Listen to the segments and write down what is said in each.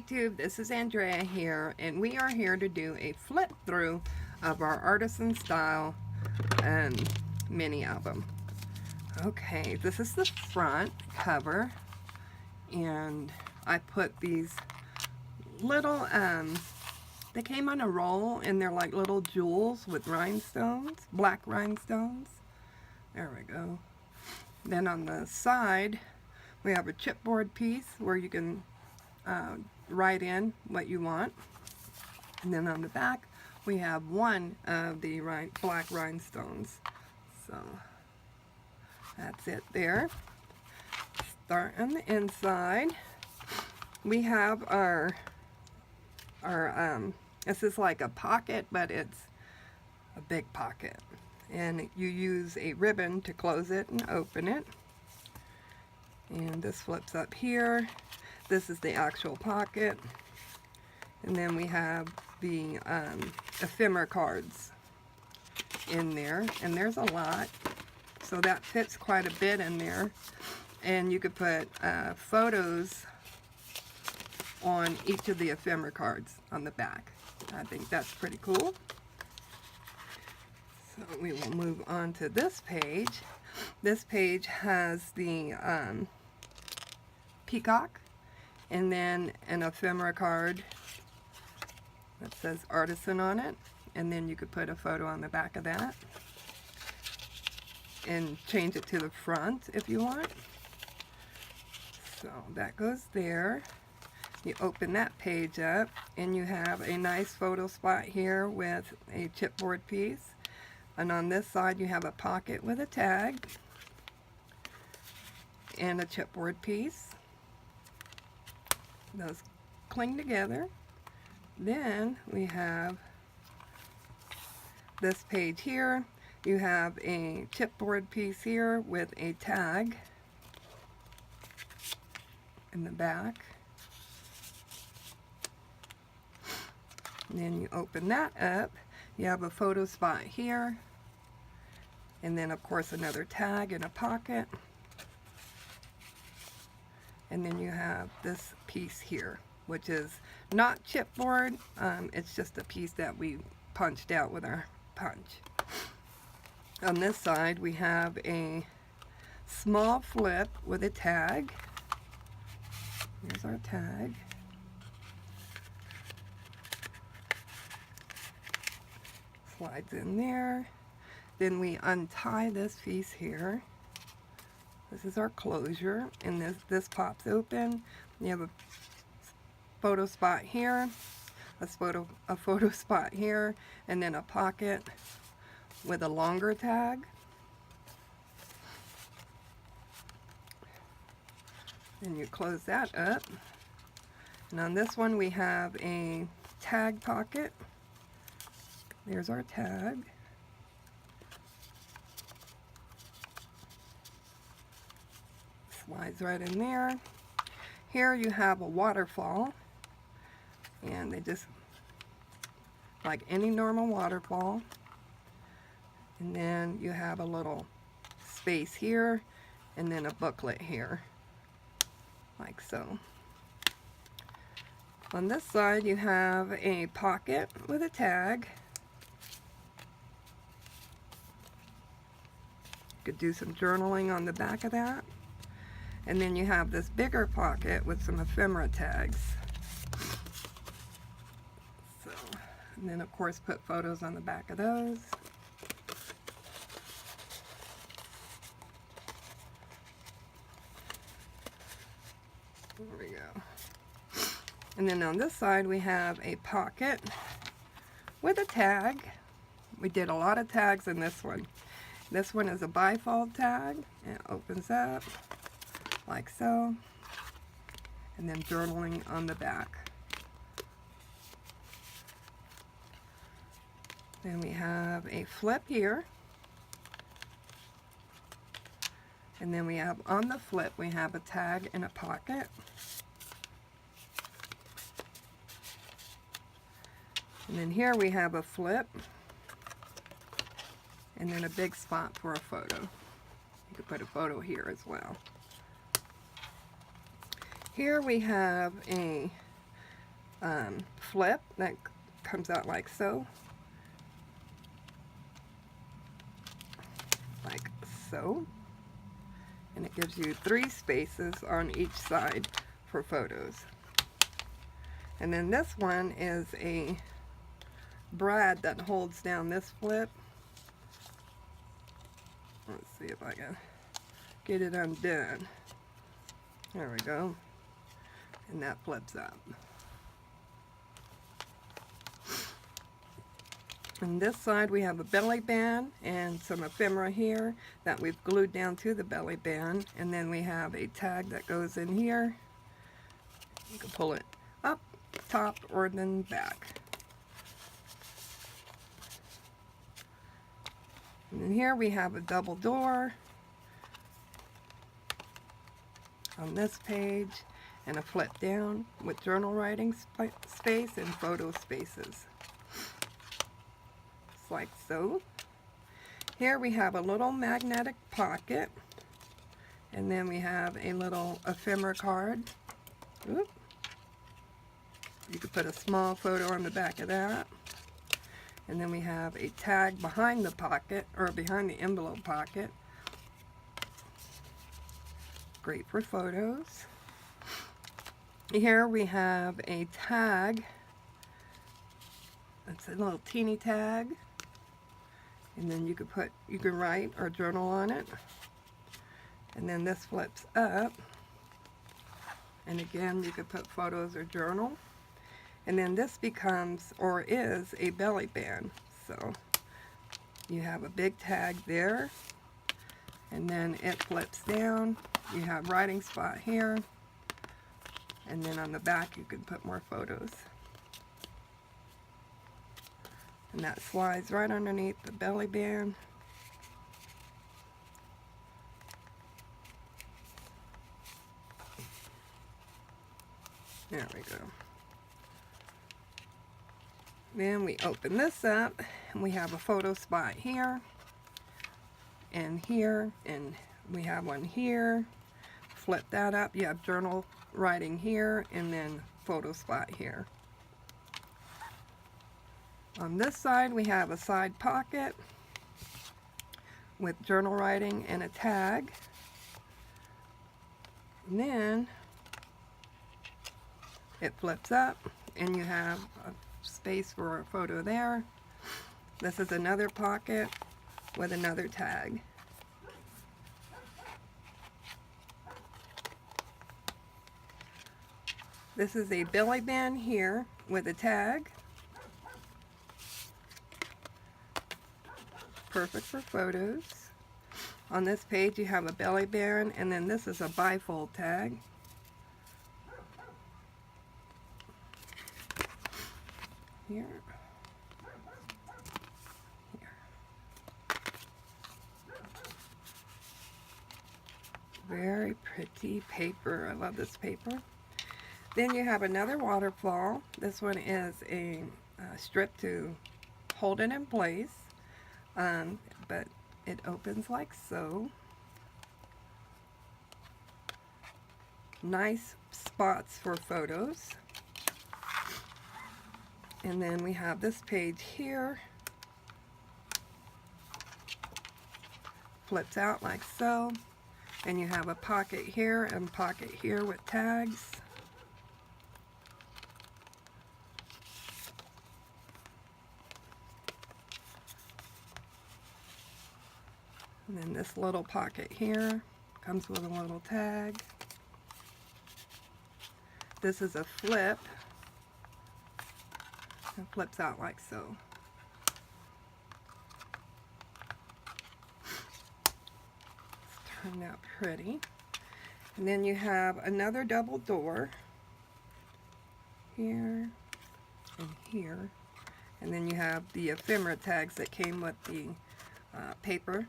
YouTube, this is Andrea here, and we are here to do a flip through of our Artisan style mini album. Okay, this is the front cover, and I put these little, they came on a roll, and they're like little jewels with rhinestones, black rhinestones. There we go. Then on the side, we have a chipboard piece where you can write in what you want. And then on the back, we have one of the black rhinestones. So that's it there. Start on the inside. We have our this is like a pocket, but it's a big pocket. And you use a ribbon to close it and open it. And this flips up here. This is the actual pocket. And then we have the ephemera cards in there. And there's a lot. So that fits quite a bit in there. And you could put photos on each of the ephemera cards on the back. I think that's pretty cool. So we will move on to this page. This page has the peacock, and then an ephemera card that says Artisan on it, and then you could put a photo on the back of that and change it to the front if you want. So that goes there. You open that page up, and you have a nice photo spot here with a chipboard piece. And on this side, you have a pocket with a tag and a chipboard piece. Those cling together. Then we have this page here. You have a chipboard piece here with a tag in the back. And then you open that up. You have a photo spot here, and then of course another tag in a pocket, and then you have this piece here, which is not chipboard. It's just a piece that we punched out with our punch. On this side we have a small flip with a tag. Here's our tag. Slides in there. Then we untie this piece here. This is our closure, and this pops open. You have a photo spot here, a photo spot here, and then a pocket with a longer tag. Then you close that up. And on this one we have a tag pocket. There's our tag. Slides right in there. Here you have a waterfall, and they just like any normal waterfall. And then you have a little space here, and then a booklet here, like so. On this side you have a pocket with a tag. Could do some journaling on the back of that. And then you have this bigger pocket with some ephemera tags. So, and then of course put photos on the back of those. There we go. And then on this side we have a pocket with a tag. We did a lot of tags in this one. This one is a bifold tag, and it opens up like so, and then journaling on the back. Then we have a flip here, and then we have on the flip we have a tag and a pocket. And then here we have a flip, and then a big spot for a photo. You could put a photo here as well. Here we have a flip that comes out like so. Like so. And it gives you 3 spaces on each side for photos. And then this one is a brad that holds down this flip. Let's see if I can get it undone. There we go. And that flips up. On this side we have a belly band and some ephemera here that we've glued down to the belly band, and then we have a tag that goes in here. You can pull it up, top, or then back. And then here we have a double door on this page and a flip down with journal writing space and photo spaces. Like so. Here we have a little magnetic pocket, and then we have a little ephemera card. Oop. You could put a small photo on the back of that. And then we have a tag behind the pocket, or behind the envelope pocket. Great for photos. Here we have a tag. It's a little teeny tag. And then you can write or journal on it. And then this flips up. And again, you could put photos or journal. And then this becomes, or is, a belly band. So you have a big tag there. And then it flips down. You have writing spot here. And then on the back you can put more photos. And that slides right underneath the belly band. There we go. Then we open this up and we have a photo spot here and here, and we have one here. Flip that up, you have journal writing here and then photo spot here. On this side we have a side pocket with journal writing and a tag. And then it flips up and you have a space for a photo there. This is another pocket with another tag. This is a belly band here with a tag. Perfect for photos. On this page you have a belly band, and then this is a bifold tag. Here. Here. Very pretty paper. I love this paper. Then you have another waterfall. This one is a strip to hold it in place. But it opens like so. Nice spots for photos. And then we have this page here. Flips out like so. And you have a pocket here and pocket here with tags. And then this little pocket here comes with a little tag. This is a flip. It flips out like so. It's turned out pretty. And then you have another double door here and here. And then you have the ephemera tags that came with the paper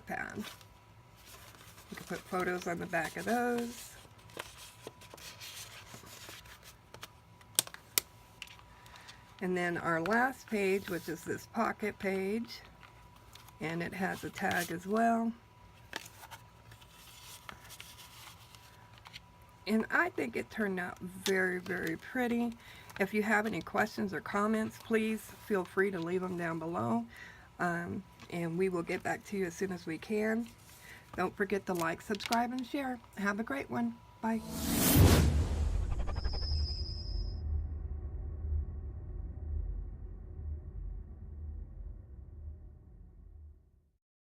pad. You can put photos on the back of those. And then our last page, which is this pocket page, and it has a tag as well. And I think it turned out very, very pretty. If you have any questions or comments, please feel free to leave them down below. And we will get back to you as soon as we can. Don't forget to like, subscribe, and share. Have a great one. Bye.